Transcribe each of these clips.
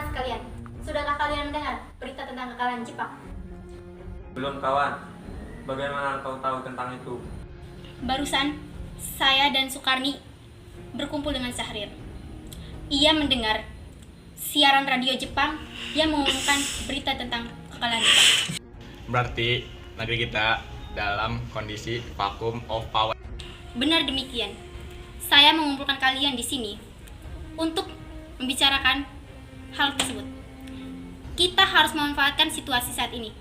Kawan-kawan sekalian, sudahkah kalian mendengar berita tentang kekalahan Jepang? Belum kawan, bagaimana kau tahu tentang itu? Barusan, saya dan Sukarni berkumpul dengan Syahrir. Ia mendengar siaran radio Jepang yang mengumumkan berita tentang kekalahan Jepang. Berarti negeri kita dalam kondisi vacuum of power. Benar demikian. Saya mengumpulkan kalian di sini untuk membicarakan hal tersebut. Kita harus memanfaatkan situasi saat ini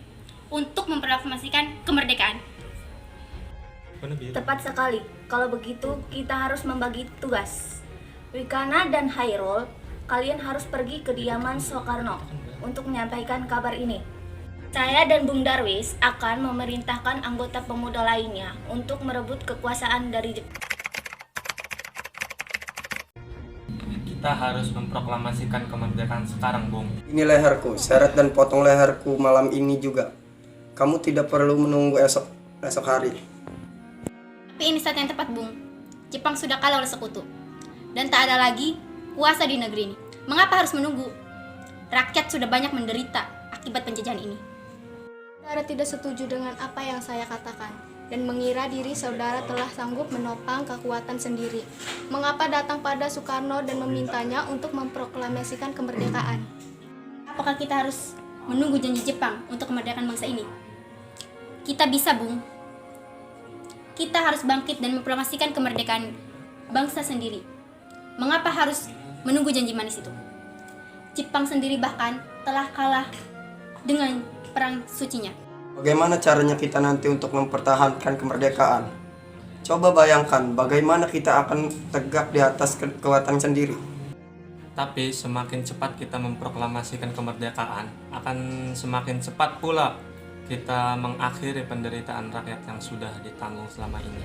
untuk memproklamasikan kemerdekaan. Tepat sekali. Kalau begitu, kita harus membagi tugas. Wikana dan Hairul, kalian harus pergi ke kediaman Soekarno untuk menyampaikan kabar ini. Saya dan Bung Darwis akan memerintahkan anggota pemuda lainnya untuk merebut kekuasaan dari Jepang. Kita harus memproklamasikan kemerdekaan sekarang, Bung. Ini leherku, seret dan potong leherku malam ini juga. Kamu tidak perlu menunggu esok hari. Tapi ini saat yang tepat, Bung. Jepang sudah kalah oleh sekutu. Dan tak ada lagi kuasa di negeri ini. Mengapa harus menunggu? Rakyat sudah banyak menderita akibat penjajahan ini. Saudara tidak setuju dengan apa yang saya katakan dan mengira diri saudara telah sanggup menopang kekuatan sendiri. Mengapa datang pada Soekarno dan memintanya untuk memproklamasikan kemerdekaan? Apakah kita harus menunggu janji Jepang untuk kemerdekaan bangsa ini? Kita bisa, Bung. Kita harus bangkit dan memproklamasikan kemerdekaan bangsa sendiri. Mengapa harus menunggu janji manis itu? Jepang sendiri bahkan telah kalah dengan perang sucinya. Bagaimana caranya kita nanti untuk mempertahankan kemerdekaan? Coba bayangkan bagaimana kita akan tegak di atas kekuatan sendiri. Tapi semakin cepat kita memproklamasikan kemerdekaan, akan semakin cepat pula kita mengakhiri penderitaan rakyat yang sudah ditanggung selama ini.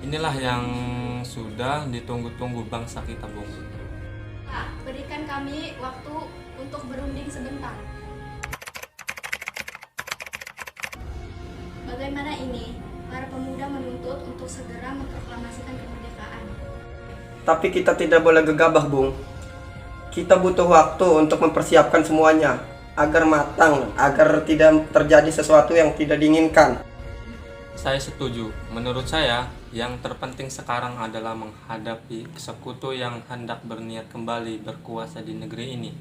Inilah yang sudah ditunggu-tunggu bangsa kita, Bung. Pak, berikan kami waktu untuk berunding sebentar. Bagaimana ini? Para pemuda menuntut untuk segera memproklamasikan kemerdekaan. Tapi kita tidak boleh gegabah, Bung. Kita butuh waktu untuk mempersiapkan semuanya agar matang, agar tidak terjadi sesuatu yang tidak diinginkan. Saya setuju. Menurut saya, yang terpenting sekarang adalah menghadapi sekutu yang hendak berniat kembali berkuasa di negeri ini.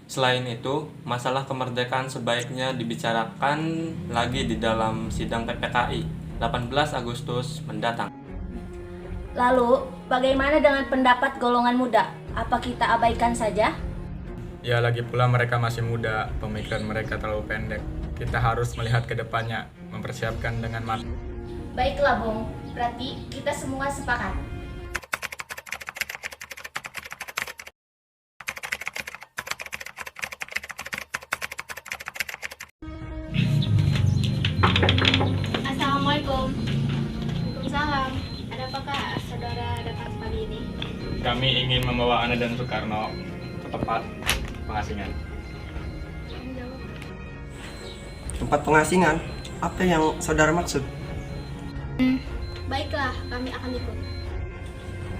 Selain itu, masalah kemerdekaan sebaiknya dibicarakan lagi di dalam sidang PPKI 18 Agustus mendatang. Lalu, bagaimana dengan pendapat golongan muda? Apa kita abaikan saja? Ya, lagi pula mereka masih muda, pemikiran mereka terlalu pendek. Kita harus melihat ke depannya, mempersiapkan dengan matang. Baiklah, Bung. Berarti kita semua sepakat. Assalamualaikum. Waalaikumsalam. Ada apakah saudara datang pagi ini? Kami ingin membawa Anda dan Soekarno ke tempat pengasingan. Tempat pengasingan? Apa yang saudara maksud? Baiklah, kami akan ikut.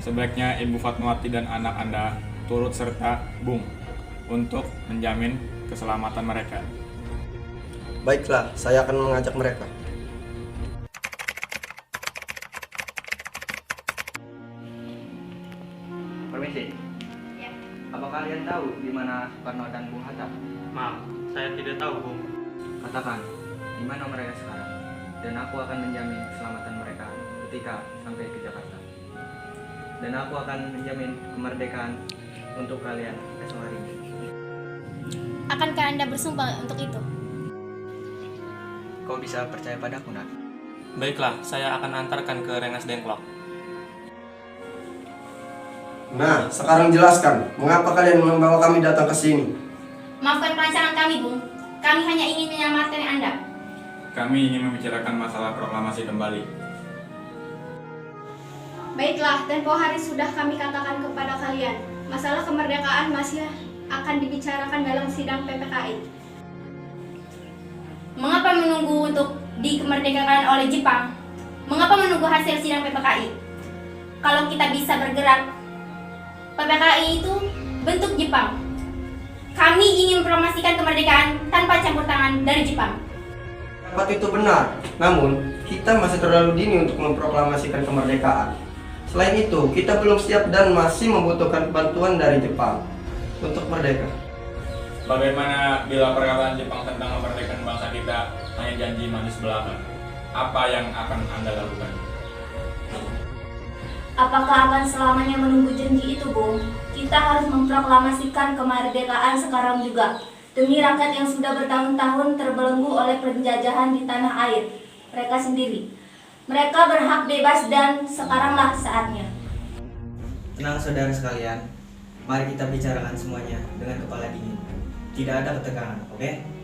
Sebaiknya Ibu Fatmawati dan anak Anda turut serta Bung untuk menjamin keselamatan mereka. Baiklah, saya akan mengajak mereka. Permisi. Ya. Apa kalian tahu di mana Soekarno dan Bung Hatta? Maaf, saya tidak tahu, Bung. Katakan, di mana mereka sekarang? Dan aku akan menjamin keselamatan mereka ketika sampai ke Jakarta. Dan aku akan menjamin kemerdekaan untuk kalian esok hari. Akankah Anda bersumpah untuk itu? Kau bisa percaya padaku, Nak? Baiklah, saya akan antarkan ke Rengas Dengklok. Nah, sekarang jelaskan, mengapa kalian membawa kami datang ke sini? Maafkan perancangan kami, Bung. Kami hanya ingin menyelamatkan Anda. Kami ingin membicarakan masalah proklamasi kembali. Baiklah, tempo hari sudah kami katakan kepada kalian. Masalah kemerdekaan masih akan dibicarakan dalam sidang PPKI. Mengapa menunggu untuk dikemerdekakan oleh Jepang? Mengapa menunggu hasil sidang PPKI? Kalau kita bisa bergerak, PPKI itu bentuk Jepang. Kami ingin mempromosikan kemerdekaan tanpa campur tangan dari Jepang. Pendapat itu benar, namun kita masih terlalu dini untuk memproklamasikan kemerdekaan. Selain itu, kita belum siap dan masih membutuhkan bantuan dari Jepang untuk merdeka. Bagaimana bila perkataan Jepang tentang kemerdekaan bangsa kita hanya janji manis belaka? Apa yang akan Anda lakukan? Apakah akan selamanya menunggu janji itu, Bung? Kita harus memproklamasikan kemerdekaan sekarang juga. Demi rakyat yang sudah bertahun-tahun terbelenggu oleh penjajahan di tanah air mereka sendiri. Mereka berhak bebas dan sekaranglah saatnya. Tenang saudara sekalian, mari kita bicarakan semuanya dengan kepala dingin. Tidak ada ketegangan, oke?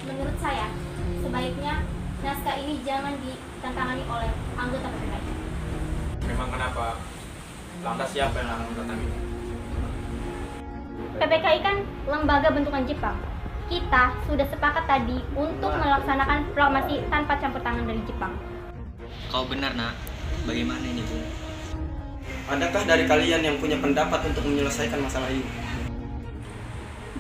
Menurut saya, sebaiknya naskah ini jangan ditantangani oleh anggota PPKI. Memang kenapa? Lantas siapa yang akan mendatangi? PPKI kan lembaga bentukan Jepang. Kita sudah sepakat tadi untuk melaksanakan proklamasi tanpa campur tangan dari Jepang. Kau benar, Nak. Bagaimana ini, Bung? Adakah dari kalian yang punya pendapat untuk menyelesaikan masalah ini?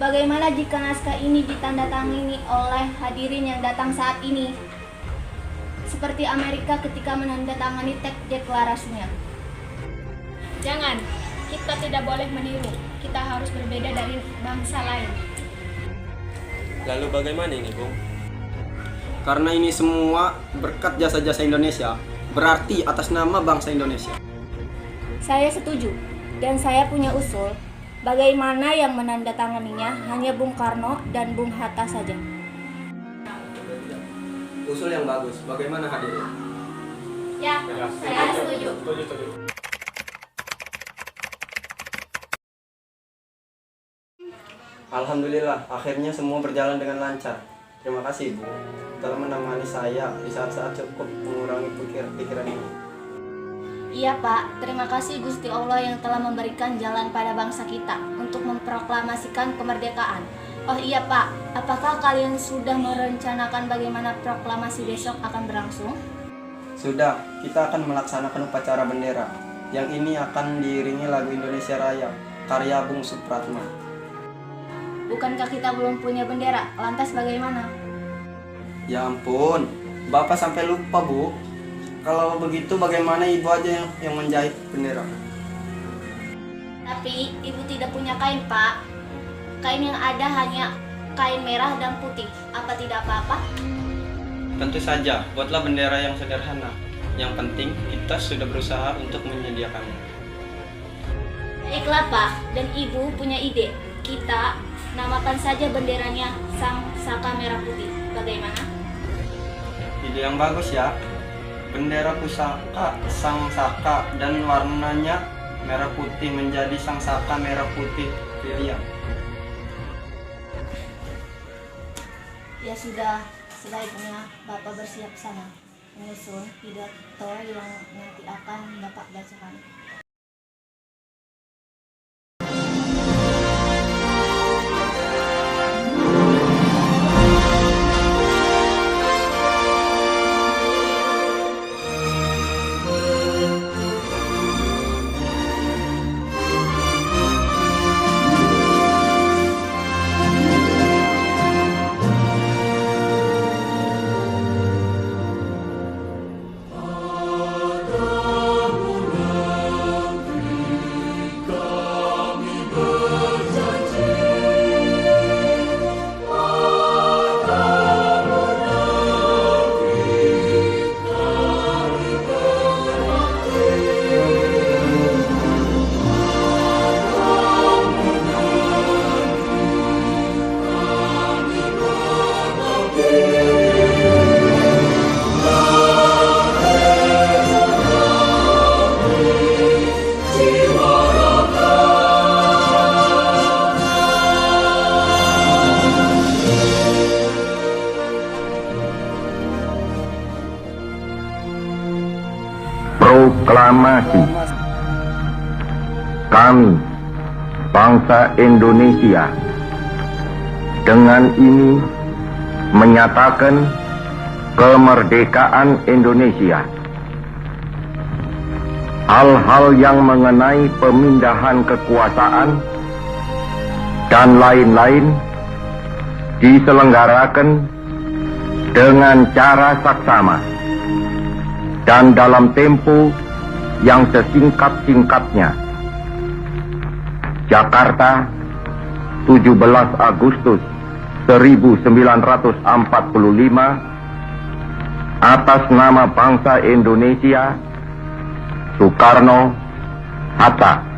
Bagaimana jika naskah ini ditandatangani oleh hadirin yang datang saat ini? Seperti Amerika ketika menandatangani teks deklarasinya. Jangan, kita tidak boleh meniru. Kita harus berbeda dari bangsa lain. Lalu bagaimana ini, Bung? Karena ini semua berkat jasa-jasa Indonesia, berarti atas nama bangsa Indonesia. Saya setuju, dan saya punya usul. Bagaimana yang menandatanganinya hanya Bung Karno dan Bung Hatta saja. Usul yang bagus, bagaimana hadirin? Ya, saya setuju. Alhamdulillah, akhirnya semua berjalan dengan lancar. Terima kasih, Bu, telah menemani saya di saat-saat cukup mengurangi pikiran ini. Iya Pak, terima kasih Gusti Allah yang telah memberikan jalan pada bangsa kita untuk memproklamasikan kemerdekaan. Oh iya Pak, apakah kalian sudah merencanakan bagaimana proklamasi besok akan berlangsung? Sudah, kita akan melaksanakan upacara bendera. Yang ini akan diiringi lagu Indonesia Raya, karya Bung Supratman. Bukankah kita belum punya bendera? Lantas bagaimana? Ya ampun, Bapak sampai lupa, Bu. Kalau begitu bagaimana ibu aja yang menjahit bendera? Tapi ibu tidak punya kain Pak. Kain yang ada hanya kain merah dan putih. Apa tidak apa-apa? Tentu saja, buatlah bendera yang sederhana. Yang penting kita sudah berusaha untuk menyediakannya. Baiklah Pak, dan ibu punya ide. Kita namakan saja benderanya Sang Saka Merah Putih. Bagaimana? Ide yang bagus ya. Bendera pusaka Sang Saka dan warnanya merah putih menjadi Sang Saka Merah Putih pilihan. Ya sudah, sebaiknya Bapak bersiap sana menyusun pidato yang nanti akan Bapak bacakan. proklamasi. Kami, bangsa Indonesia, dengan ini menyatakan kemerdekaan Indonesia. Hal-hal yang mengenai pemindahan kekuasaan dan lain-lain diselenggarakan dengan cara saksama dan dalam tempo yang sesingkat-singkatnya. Jakarta, 17 Agustus 1945, atas nama bangsa Indonesia, Soekarno, Hatta.